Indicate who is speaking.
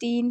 Speaker 1: 3،